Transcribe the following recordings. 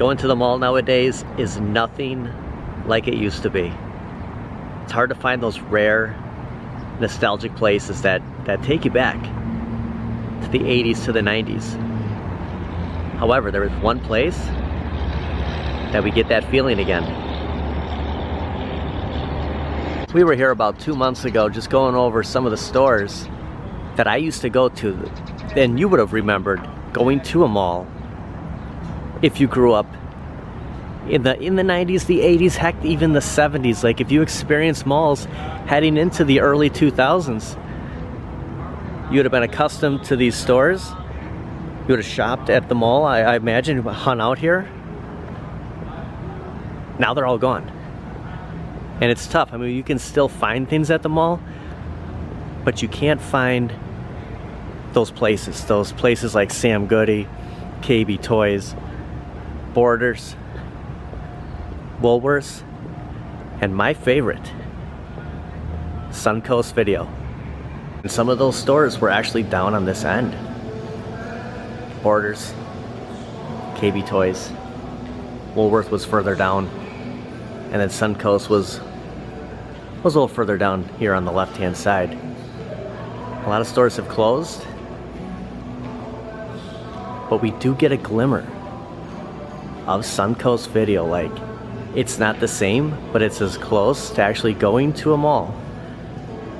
Going to the mall nowadays is nothing like it used to be. It's hard to find those rare, nostalgic places that take you back to the 80s, to the 90s. However, there is one place that we get that feeling again. We were here about 2 months ago just going over some of the stores that I used to go to, and you would have remembered going to a mall if you grew up in the 90s, the 80s, heck, even the 70s. Like, if you experienced malls heading into the early 2000s, you would have been accustomed to these stores. You would have shopped at the mall, I imagine, you would hung out here. Now they're all gone. And it's tough. I mean, you can still find things at the mall, but you can't find those places like Sam Goody, KB Toys, Borders, Woolworths, and my favorite, Suncoast Video. And some of those stores were actually down on this end. Borders, KB Toys, Woolworth was further down, and then Suncoast was a little further down here on the left-hand side. A lot of stores have closed, but we do get a glimmer of Suncoast Video. Like, it's not the same, but it's as close to actually going to a mall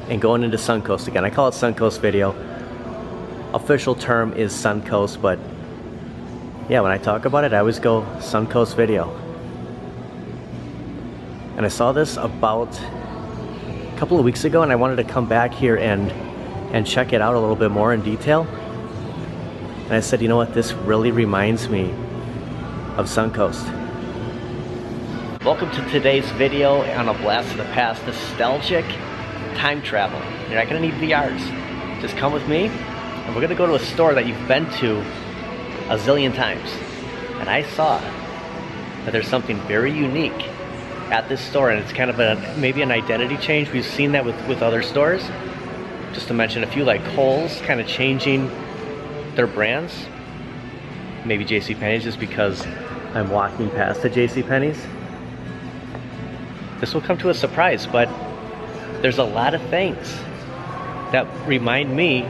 and going into Suncoast again. I call it Suncoast Video. Official term is Suncoast, but yeah, when I talk about it, I always go Suncoast Video. And I saw this about a couple of weeks ago, and I wanted to come back here and check it out a little bit more in detail. And I said, you know what, this really reminds me of Suncoast. Welcome to today's video on a blast of the past, nostalgic time travel. You're not gonna need VRs. Just come with me, and we're gonna go to a store that you've been to a zillion times. And I saw that there's something very unique at this store, and it's kind of maybe an identity change. We've seen that with other stores. Just to mention a few, like Kohl's kind of changing their brands. Maybe JCPenney's, just because I'm walking past the JCPenney's. This will come to a surprise, but there's a lot of things that remind me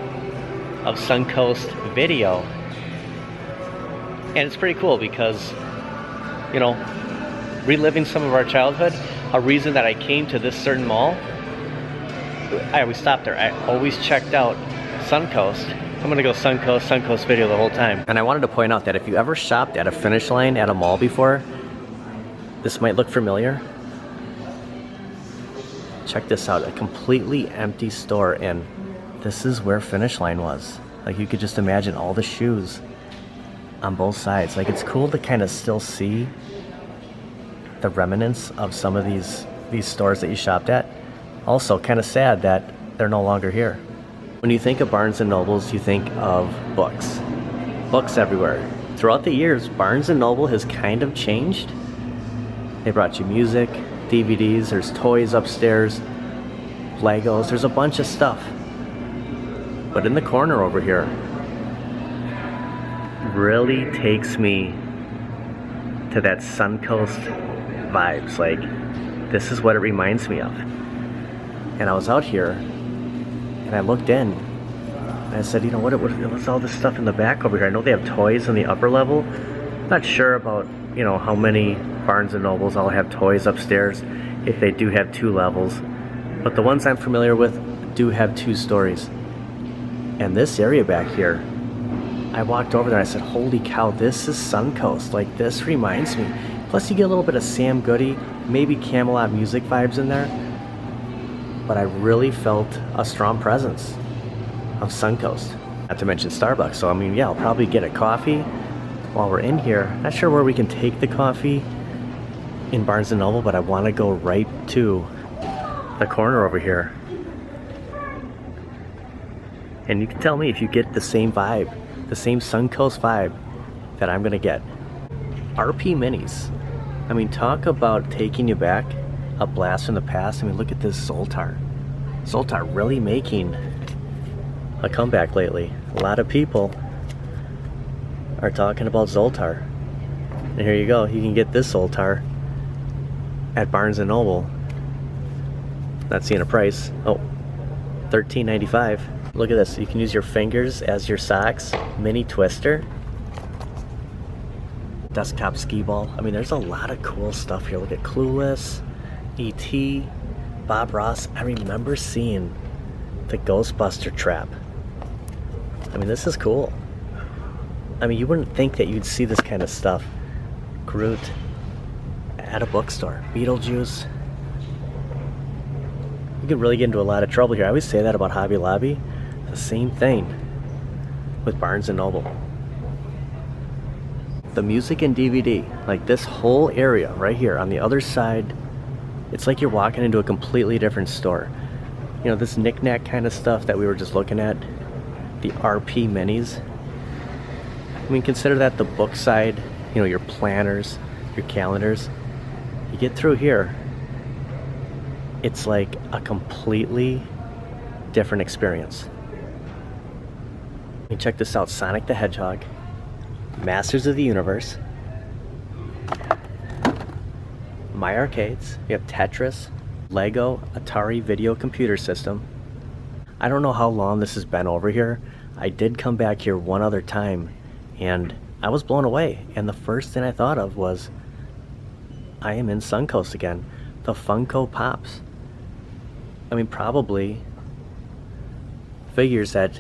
of Suncoast Video. And it's pretty cool because, you know, reliving some of our childhood, a reason that I came to this certain mall, I always stopped there. I always checked out Suncoast. I'm gonna go Suncoast Video the whole time. And I wanted to point out that if you ever shopped at a Finish Line at a mall before, this might look familiar. Check this out, a completely empty store, and this is where Finish Line was. Like, you could just imagine all the shoes on both sides. Like, it's cool to kind of still see the remnants of some of these stores that you shopped at. Also, kind of sad that they're no longer here. When you think of Barnes & Nobles, you think of books. Books everywhere. Throughout the years, Barnes & Noble has kind of changed. They brought you music, DVDs, there's toys upstairs, Legos, there's a bunch of stuff. But in the corner over here, really takes me to that Suncoast vibes. Like, this is what it reminds me of. And I was out here, and I looked in, and I said, you know, what's all this stuff in the back over here? I know they have toys in the upper level. Not sure about, you know, how many Barnes & Nobles all have toys upstairs, if they do have 2 levels. But the ones I'm familiar with do have 2 stories. And this area back here, I walked over there and I said, holy cow, this is Suncoast. Like, this reminds me. Plus you get a little bit of Sam Goody, maybe Camelot music vibes in there. But I really felt a strong presence of Suncoast. Not to mention Starbucks. So I mean, yeah, I'll probably get a coffee while we're in here. Not sure where we can take the coffee in Barnes & Noble, but I want to go right to the corner over here. And you can tell me if you get the same vibe, the same Suncoast vibe that I'm gonna get. RP Minis. I mean, talk about taking you back, a blast from the past. I mean, look at this Zoltar. Zoltar really making a comeback lately. A lot of people are talking about Zoltar. And here you go. You can get this Soul Tar at Barnes & Noble. Not seeing a price. Oh, $13.95. Look at this. You can use your fingers as your socks. Mini twister. Desktop skee ball. I mean, there's a lot of cool stuff here. Look at Clueless, E.T., Bob Ross. I remember seeing the Ghostbuster trap. I mean, this is cool. I mean, you wouldn't think that you'd see this kind of stuff. Groot at a bookstore. Beetlejuice. You can really get into a lot of trouble here. I always say that about Hobby Lobby. The same thing with Barnes & Noble. The music and DVD, like this whole area right here on the other side, it's like you're walking into a completely different store. You know, this knick-knack kind of stuff that we were just looking at, the RP minis. I mean, consider that the book side, you know, your planners, your calendars. You get through here, it's like a completely different experience. You check this out, Sonic the Hedgehog, Masters of the Universe, My Arcades, you have Tetris, Lego, Atari Video Computer System. I don't know how long this has been over here. I did come back here one other time and I was blown away. And the first thing I thought of was, I am in Suncoast again. The Funko Pops. I mean, probably figures that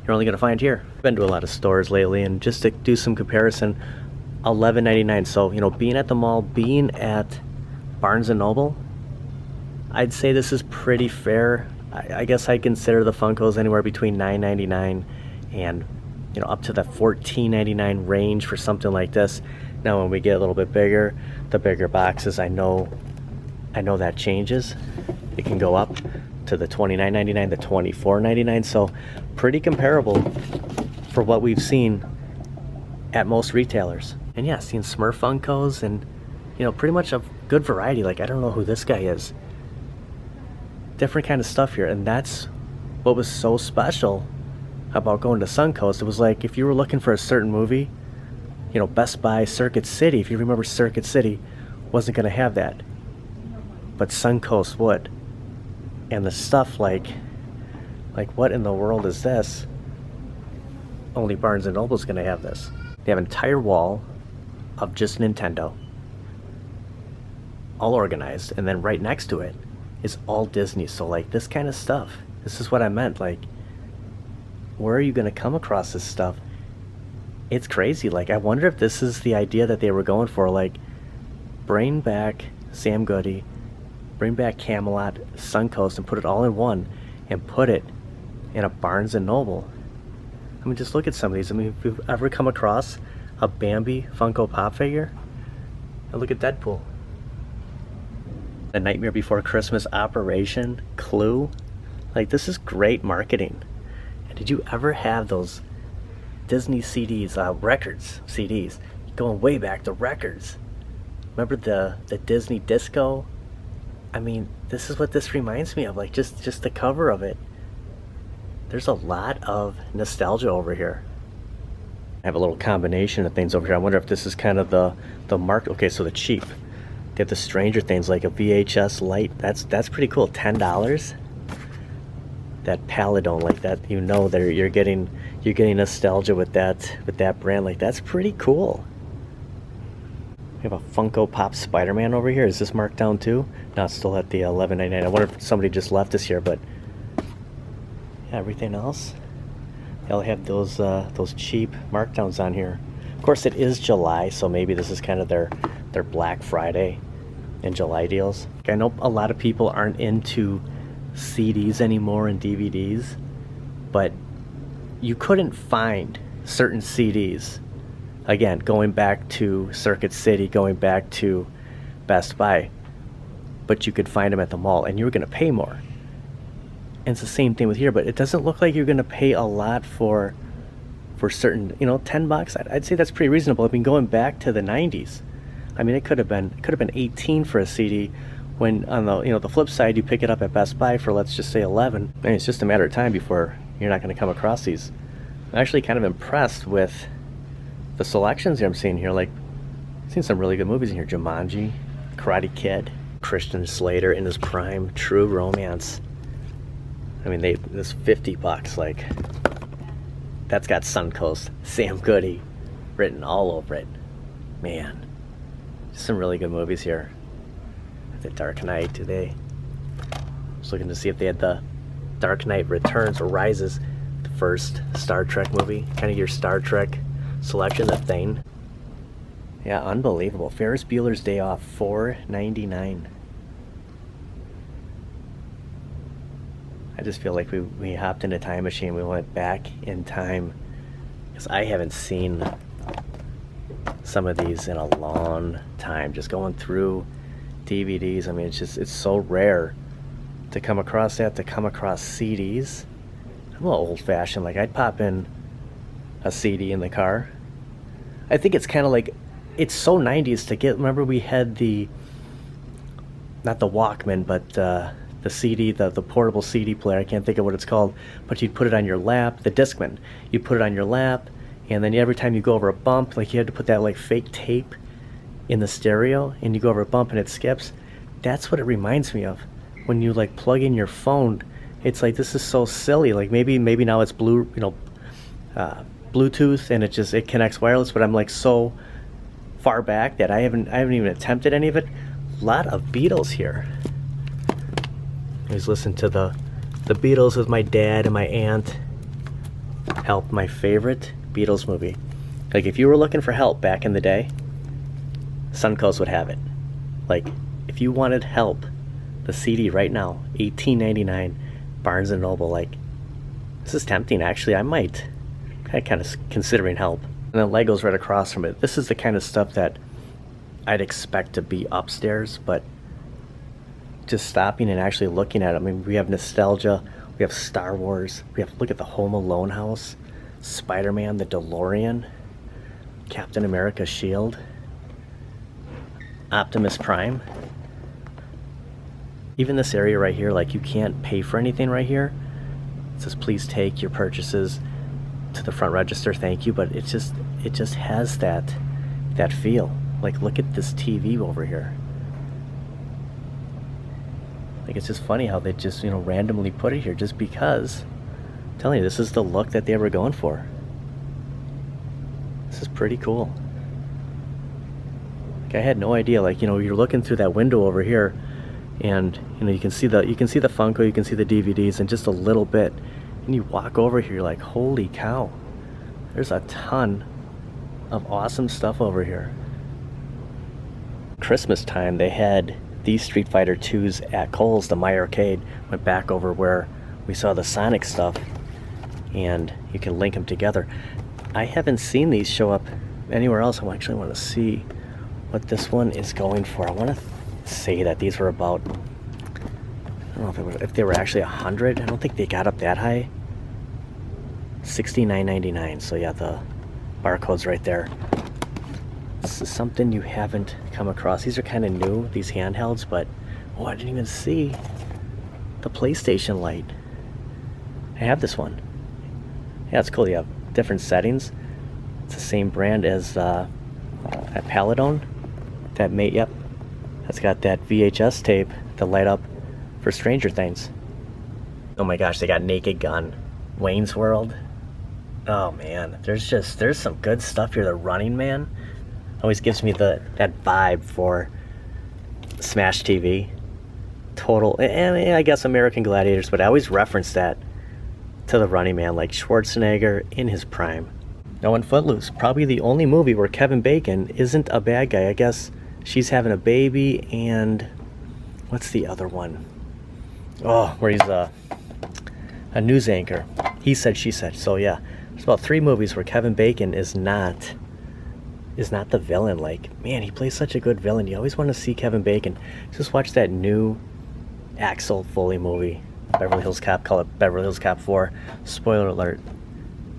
you're only going to find here. I've been to a lot of stores lately, and just to do some comparison, $11.99. So, you know, being at the mall, being at Barnes & Noble, I'd say this is pretty fair. I guess I consider the Funkos anywhere between $9.99 and, you know, up to the $14.99 range for something like this. Now, when we get a little bit bigger, the bigger boxes, I know that changes. It can go up to the $29.99, the $24.99. So pretty comparable for what we've seen at most retailers. And yeah, seeing Smurf Funkos and, you know, pretty much a good variety. Like, I don't know who this guy is. Different kind of stuff here. And that's what was so special about going to Suncoast. It was like, if you were looking for a certain movie, you know, Best Buy, Circuit City, if you remember Circuit City, wasn't going to have that. But Suncoast would. And the stuff like what in the world is this? Only Barnes & Noble's going to have this. They have an entire wall of just Nintendo, all organized, and then right next to it is all Disney. So like this kind of stuff, this is what I meant. Like, where are you going to come across this stuff? It's crazy. Like, I wonder if this is the idea that they were going for. Like, bring back Sam Goody, bring back Camelot, Suncoast, and put it all in one, and put it in a Barnes & Noble. I mean, just look at some of these. I mean, if you've ever come across a Bambi Funko Pop figure, and look at Deadpool. The Nightmare Before Christmas Operation, Clue. Like, this is great marketing. And did you ever have those Disney CDs, records CDs, going way back to records? Remember the Disney Disco? I mean, this is what this reminds me of, like just the cover of it. There's a lot of nostalgia over here. I have a little combination of things over here. I wonder if this is kind of the market. Okay, so the cheap. They have the Stranger Things, like a VHS light. That's pretty cool. $10. That Paladone, like that, you know, you're getting nostalgia with that brand. Like, that's pretty cool. We have a Funko Pop Spider-Man over here. Is this marked down too? No, it's still at the $11.99. I wonder if somebody just left us here, but yeah, everything else, they all have those cheap markdowns on here. Of course, it is July, so maybe this is kind of their Black Friday and July deals. I know a lot of people aren't into CDs anymore and DVDs, but you couldn't find certain CDs. Again, going back to Circuit City, going back to Best Buy, but you could find them at the mall, and you were going to pay more. And it's the same thing with here, but it doesn't look like you're going to pay a lot for certain, you know, $10. I'd say that's pretty reasonable. I mean, going back to the 90s, I mean, it could have been 18 for a CD. When on the, you know, the flip side, you pick it up at Best Buy for, let's just say, 11. I mean, it's just a matter of time before you're not going to come across these. I'm actually kind of impressed with the selections here I'm seeing here, like, I've seen some really good movies in here. Jumanji, Karate Kid, Christian Slater in his prime, True Romance. I mean, this $50, like, that's got Suncoast, Sam Goody written all over it. Man, some really good movies here. The Dark Knight today. I was looking to see if they had the Dark Knight Returns or Rises, the first Star Trek movie. Kind of your Star Trek selection, the thing. Yeah, unbelievable. Ferris Bueller's Day Off, $4.99. I just feel like we hopped in a time machine. We went back in time, because I haven't seen some of these in a long time. Just going through DVDs. I mean, it's so rare to come across that, to come across CDs. I'm a little old-fashioned. Like, I'd pop in a CD in the car. I think it's kind of like, it's so 90s to get, remember we had the, not the Walkman, but the CD, the portable CD player, I can't think of what it's called, but you'd put it on your lap, the Discman. You'd put it on your lap, and then every time you go over a bump, like you had to put that like fake tape in the stereo, and you go over a bump and it skips. That's what it reminds me of. When you like plug in your phone, it's like, this is so silly. Like maybe now it's Bluetooth, and it connects wireless, but I'm like so far back that I haven't even attempted any of it. A lot of Beatles here. I was listening to the Beatles with my dad and my aunt. Help, my favorite Beatles movie. Like, if you were looking for Help back in the day, Suncoast would have it. Like, if you wanted Help, the CD right now, $18.99, Barnes & Noble. Like, this is tempting, actually. I might kind of considering Help. And then Lego's right across from it. This is the kind of stuff that I'd expect to be upstairs, but just stopping and actually looking at it. I mean, we have nostalgia, we have Star Wars, we have, look at the Home Alone house, Spider-Man, the DeLorean, Captain America shield, Optimus Prime. Even this area right here, like, you can't pay for anything right here. It says please take your purchases to the front register, thank you, but it just has that feel. Like, look at this TV over here. Like, it's just funny how they just, randomly put it here just because. I'm telling you, this is the look that they were going for. This is pretty cool. Like, I had no idea. Like, you're looking through that window over here, and you can see the Funko, you can see the DVDs, and just a little bit. And you walk over here, you're like, holy cow! There's a ton of awesome stuff over here. Christmas time, they had these Street Fighter 2s at Kohl's, the My Arcade. Went back over where we saw the Sonic stuff, and you can link them together. I haven't seen these show up anywhere else. I actually want to see what this one is going for. I want to say that these were about, I don't know if they were actually 100. I don't think they got up that high. $69.99. So yeah, the barcode's right there. This is something you haven't come across. These are kind of new, these handhelds, but oh, I didn't even see the PlayStation light. I have this one. Yeah, it's cool. You have different settings. It's the same brand as that Paladone. Yep. That's got that VHS tape to light up for Stranger Things. Oh my gosh, they got Naked Gun, Wayne's World. Oh man, there's some good stuff here. The Running Man always gives me that vibe for Smash TV. Total, and I guess American Gladiators, but I always reference that to the Running Man, like Schwarzenegger in his prime. Now in Footloose, probably the only movie where Kevin Bacon isn't a bad guy. I guess she's having a baby, and what's the other one? Oh, where he's a news anchor. He said, she said. So yeah, there's about 3 movies where Kevin Bacon is not the villain. Like, man, he plays such a good villain. You always want to see Kevin Bacon. Just watch that new Axel Foley movie, Beverly Hills Cop. Call it Beverly Hills Cop 4. Spoiler alert,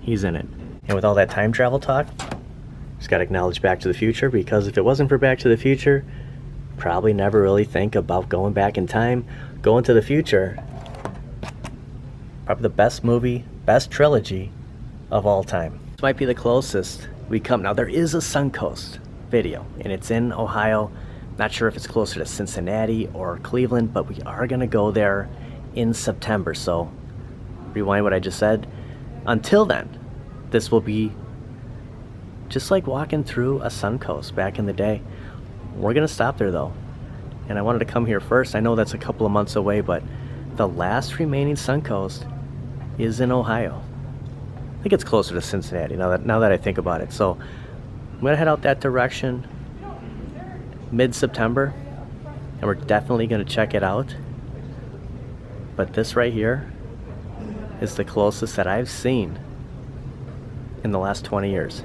he's in it. And with all that time travel talk, just got to acknowledge Back to the Future, because if it wasn't for Back to the Future, probably never really think about going back in time. Going to the future, probably the best movie, best trilogy of all time. This might be the closest we come. Now there is a Suncoast video and it's in Ohio. Not sure if it's closer to Cincinnati or Cleveland, but we are gonna go there in September. So rewind what I just said. Until then, this will be just like walking through a Suncoast back in the day. We're gonna stop there though. And I wanted to come here first. I know that's a couple of months away, but the last remaining Suncoast is in Ohio. I think it's closer to Cincinnati now that I think about it. So I'm gonna head out that direction mid-September, and we're definitely gonna check it out. But this right here is the closest that I've seen in the last 20 years.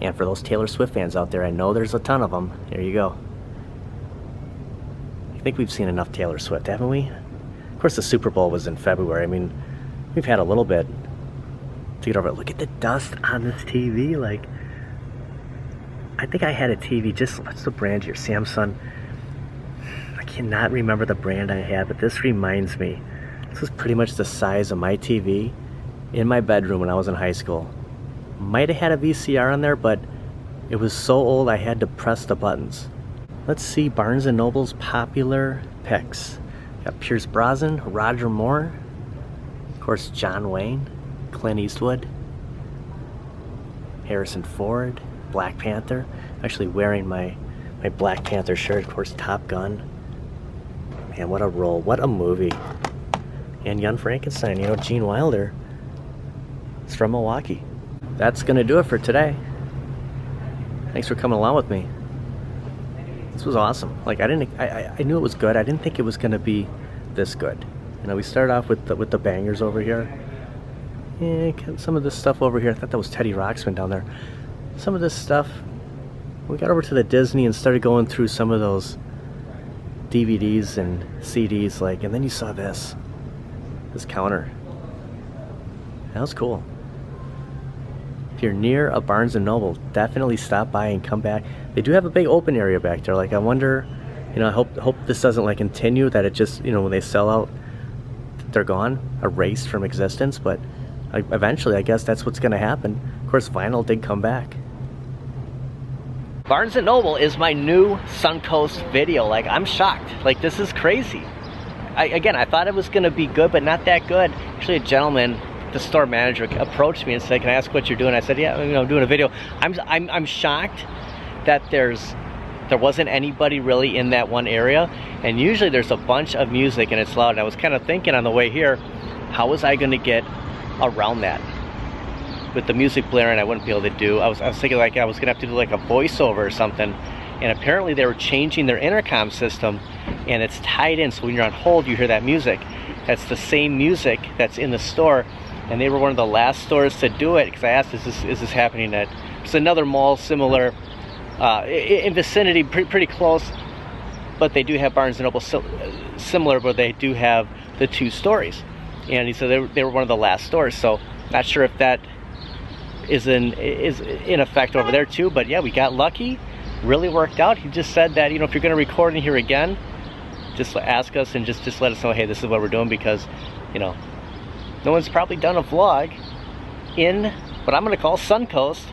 And for those Taylor Swift fans out there, I know there's a ton of them. Here you go. I think we've seen enough Taylor Swift, haven't we? Of course, the Super Bowl was in February. I mean, we've had a little bit to get over it. Look at the dust on this TV. Like, I think I had a TV, just, what's the brand here? Samsung. I cannot remember the brand I had, but this reminds me. This was pretty much the size of my TV in my bedroom when I was in high school. Might have had a VCR on there, but it was so old I had to press the buttons. Let's see Barnes & Noble's popular picks. Got Pierce Brosnan, Roger Moore, of course John Wayne, Clint Eastwood, Harrison Ford, Black Panther. Actually wearing my Black Panther shirt, of course Top Gun. Man, what a role, what a movie. And Young Frankenstein, you know, Gene Wilder. It's from Milwaukee. That's gonna do it for today. Thanks for coming along with me. This was awesome. Like, I knew it was good. I didn't think it was gonna be this good. You know, we started off with the bangers over here. Yeah, some of this stuff over here. I thought that was Teddy Ruxpin down there. Some of this stuff. We got over to the Disney and started going through some of those DVDs and CDs, like, and then you saw this counter. That was cool. If you're near a Barnes & Noble, definitely stop by and come back. They do have a big open area back there. Like, I wonder, you know, I hope this doesn't like continue, that it just, you know, when they sell out, they're gone, erased from existence. But eventually, I guess that's what's gonna happen. Of course, vinyl did come back. Barnes & Noble is my new Suncoast video. Like, I'm shocked. Like, this is crazy. Again, I thought it was gonna be good, but not that good. Actually, a gentleman, the store manager, approached me and said, "Can I ask what you're doing?" I said, "Yeah, you know, I'm doing a video." I'm shocked that there wasn't anybody really in that one area. And usually there's a bunch of music and it's loud. And I was kind of thinking on the way here, how was I going to get around that with the music blaring? I wouldn't be able to do. I was thinking like I was going to have to do like a voiceover or something. And apparently they were changing their intercom system, and it's tied in, so when you're on hold you hear that music. That's the same music that's in the store, and they were one of the last stores to do it, because I asked, is this happening at it's another mall similar in vicinity, pretty close, but they do have Barnes & Noble similar, but they do have the 2 stories. And he said they were one of the last stores, so not sure if that is in effect over there too. But yeah, we got lucky. Really worked out. He just said that, you know, if you're going to record in here again, just ask us and just let us know, hey, this is what we're doing, because, you know, no one's probably done a vlog in what I'm going to call Suncoast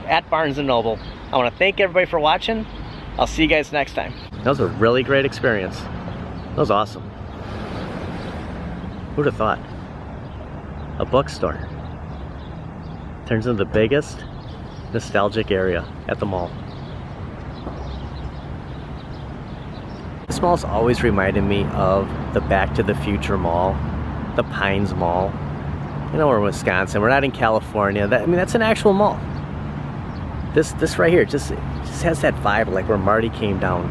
at Barnes & Noble. I want to thank everybody for watching. I'll see you guys next time. That was a really great experience. That was awesome. Who'd have thought? A bookstore turns into the biggest nostalgic area at the mall. This mall's always reminded me of the Back to the Future Mall, the Pines Mall. You know, we're in Wisconsin. We're not in California. I mean, that's an actual mall. This right here just has that vibe, like where Marty came down.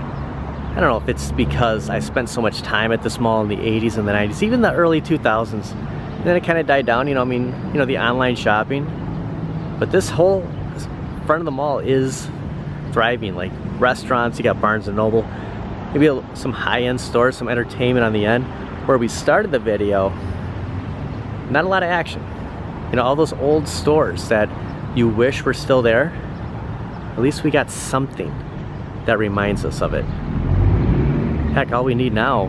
I don't know if it's because I spent so much time at this mall in the 80s and the 90s, even the early 2000s. And then it kind of died down, you know, I mean, you know, the online shopping. But this whole front of the mall is thriving, like restaurants, you got Barnes & Noble, maybe some high-end stores, some entertainment on the end. Where we started the video, not a lot of action. You know, all those old stores that you wish were still there, at least we got something that reminds us of it. Heck, all we need now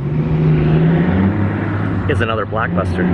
is another Blockbuster.